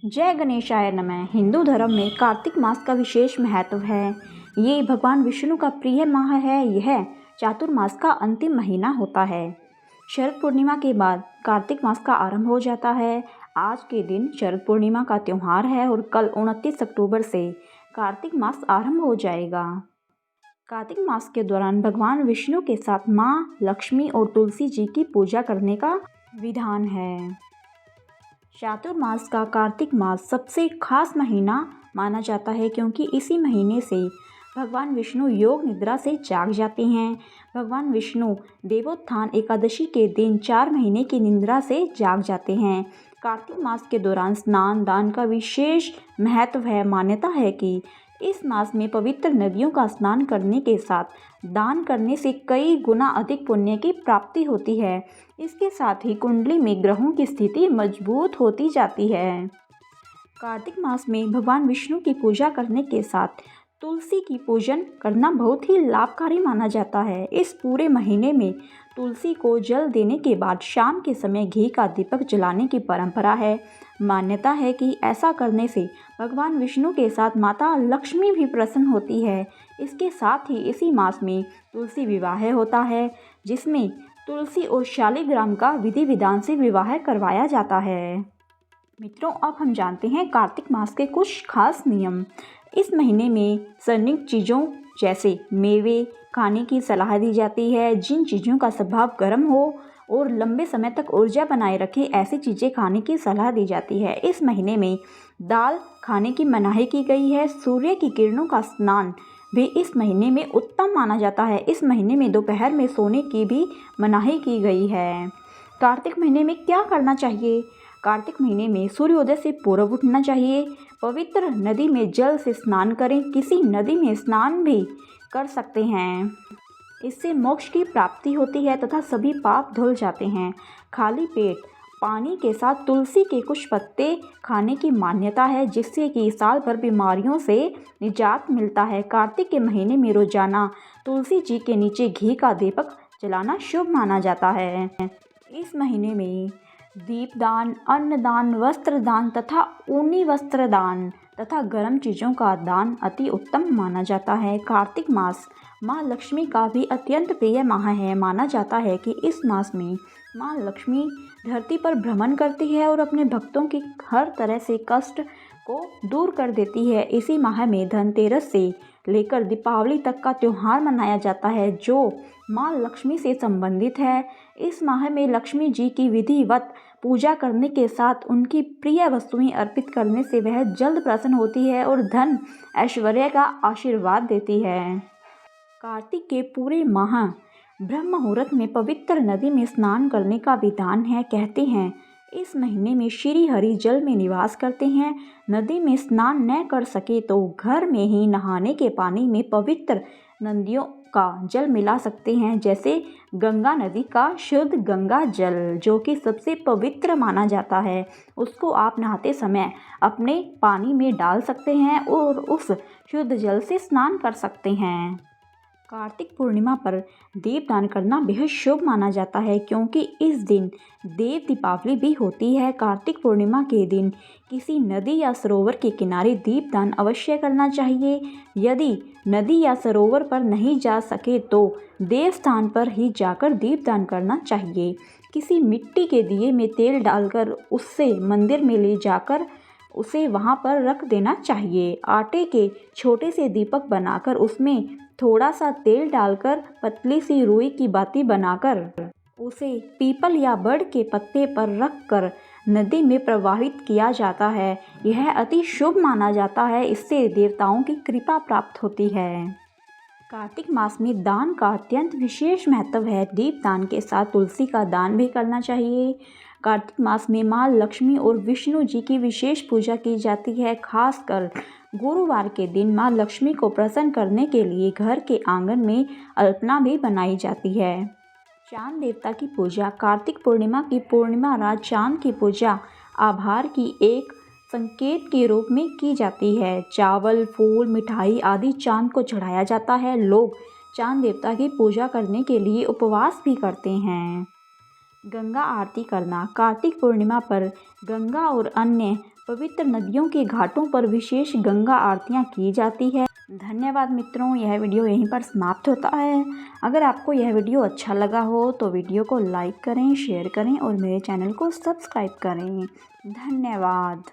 जय गणेशाय नमः। हिंदू धर्म में कार्तिक मास का विशेष महत्व है। ये भगवान विष्णु का प्रिय माह है। यह चातुर्मास का अंतिम महीना होता है। शरद पूर्णिमा के बाद कार्तिक मास का आरंभ हो जाता है। आज के दिन शरद पूर्णिमा का त्यौहार है और कल 29 अक्टूबर से कार्तिक मास आरंभ हो जाएगा। कार्तिक मास के दौरान भगवान विष्णु के साथ माँ लक्ष्मी और तुलसी जी की पूजा करने का विधान है। चातुर्मास का कार्तिक मास सबसे खास महीना माना जाता है क्योंकि इसी महीने से भगवान विष्णु योग निद्रा से जाग जाते हैं। भगवान विष्णु देवोत्थान एकादशी के दिन 4 महीने की निद्रा से जाग जाते हैं। कार्तिक मास के दौरान स्नान दान का विशेष महत्व है। मान्यता है कि इस मास में पवित्र नदियों का स्नान करने के साथ दान करने से कई गुना अधिक पुण्य की प्राप्ति होती है। इसके साथ ही कुंडली में ग्रहों की स्थिति मजबूत होती जाती है। कार्तिक मास में भगवान विष्णु की पूजा करने के साथ तुलसी की पूजन करना बहुत ही लाभकारी माना जाता है। इस पूरे महीने में तुलसी को जल देने के बाद शाम के समय घी का दीपक जलाने की परंपरा है। मान्यता है कि ऐसा करने से भगवान विष्णु के साथ माता लक्ष्मी भी प्रसन्न होती है। इसके साथ ही इसी मास में तुलसी विवाह होता है, जिसमें तुलसी और शालिग्राम का विधि विधान से विवाह करवाया जाता है। मित्रों, अब हम जानते हैं कार्तिक मास के कुछ खास नियम। इस महीने में सर्निक चीज़ों जैसे मेवे खाने की सलाह दी जाती है। जिन चीज़ों का स्वभाव गर्म हो और लंबे समय तक ऊर्जा बनाए रखे, ऐसी चीज़ें खाने की सलाह दी जाती है। इस महीने में दाल खाने की मनाही की गई है। सूर्य की किरणों का स्नान भी इस महीने में उत्तम माना जाता है। इस महीने में दोपहर में सोने की भी मनाही की गई है। कार्तिक महीने में क्या करना चाहिए? कार्तिक महीने में सूर्योदय से पूर्व उठना चाहिए। पवित्र नदी में जल से स्नान करें। किसी नदी में स्नान भी कर सकते हैं। इससे मोक्ष की प्राप्ति होती है तथा सभी पाप धुल जाते हैं। खाली पेट पानी के साथ तुलसी के कुछ पत्ते खाने की मान्यता है, जिससे कि साल भर बीमारियों से निजात मिलता है। कार्तिक के महीने में रोजाना तुलसी जी के नीचे घी का दीपक जलाना शुभ माना जाता है। इस महीने में दीपदान, अन्नदान, वस्त्रदान तथा ऊनी वस्त्रदान तथा गर्म चीज़ों का दान अति उत्तम माना जाता है। कार्तिक मास माँ लक्ष्मी का भी अत्यंत प्रिय माह है। माना जाता है कि इस मास में माँ लक्ष्मी धरती पर भ्रमण करती है और अपने भक्तों की हर तरह से कष्ट को दूर कर देती है। इसी माह में धनतेरस से लेकर दीपावली तक का त्यौहार मनाया जाता है, जो माँ लक्ष्मी से संबंधित है। इस माह में लक्ष्मी जी की विधिवत पूजा करने के साथ उनकी प्रिय वस्तुएं अर्पित करने से वह जल्द प्रसन्न होती है और धन ऐश्वर्य का आशीर्वाद देती है। कार्तिक के पूरे माह ब्रह्म मुहूर्त में पवित्र नदी में स्नान करने का विधान है। कहते हैं इस महीने में श्री हरि जल में निवास करते हैं। नदी में स्नान न कर सके तो घर में ही नहाने के पानी में पवित्र नदियों का जल मिला सकते हैं, जैसे गंगा नदी का शुद्ध गंगा जल, जो कि सबसे पवित्र माना जाता है। उसको आप नहाते समय अपने पानी में डाल सकते हैं और उस शुद्ध जल से स्नान कर सकते हैं। कार्तिक पूर्णिमा पर दीपदान करना बेहद शुभ माना जाता है, क्योंकि इस दिन देव दीपावली भी होती है। कार्तिक पूर्णिमा के दिन किसी नदी या सरोवर के किनारे दीपदान अवश्य करना चाहिए। यदि नदी या सरोवर पर नहीं जा सके तो देव स्थान पर ही जाकर दीपदान करना चाहिए। किसी मिट्टी के दिए में तेल डालकर उससे मंदिर में ले जाकर उसे वहां पर रख देना चाहिए। आटे के छोटे से दीपक बनाकर उसमें थोड़ा सा तेल डालकर पतली सी रुई की बाती बनाकर उसे पीपल या बड़ के पत्ते पर रखकर नदी में प्रवाहित किया जाता है। यह अति शुभ माना जाता है। इससे देवताओं की कृपा प्राप्त होती है। कार्तिक मास में दान का अत्यंत विशेष महत्व है। दीपदान के साथ तुलसी का दान भी करना चाहिए। कार्तिक मास में माँ लक्ष्मी और विष्णु जी की विशेष पूजा की जाती है। खासकर गुरुवार के दिन माँ लक्ष्मी को प्रसन्न करने के लिए घर के आंगन में अल्पना भी बनाई जाती है। चांद देवता की पूजा। कार्तिक पूर्णिमा की पूर्णिमा रात चांद की पूजा आभार की एक संकेत के रूप में की जाती है। चावल, फूल, मिठाई आदि चांद को चढ़ाया जाता है। लोग चांद देवता की पूजा करने के लिए उपवास भी करते हैं। गंगा आरती करना। कार्तिक पूर्णिमा पर गंगा और अन्य पवित्र नदियों के घाटों पर विशेष गंगा आरतियाँ की जाती है। धन्यवाद मित्रों, यह वीडियो यहीं पर समाप्त होता है। अगर आपको यह वीडियो अच्छा लगा हो तो वीडियो को लाइक करें, शेयर करें और मेरे चैनल को सब्सक्राइब करें। धन्यवाद।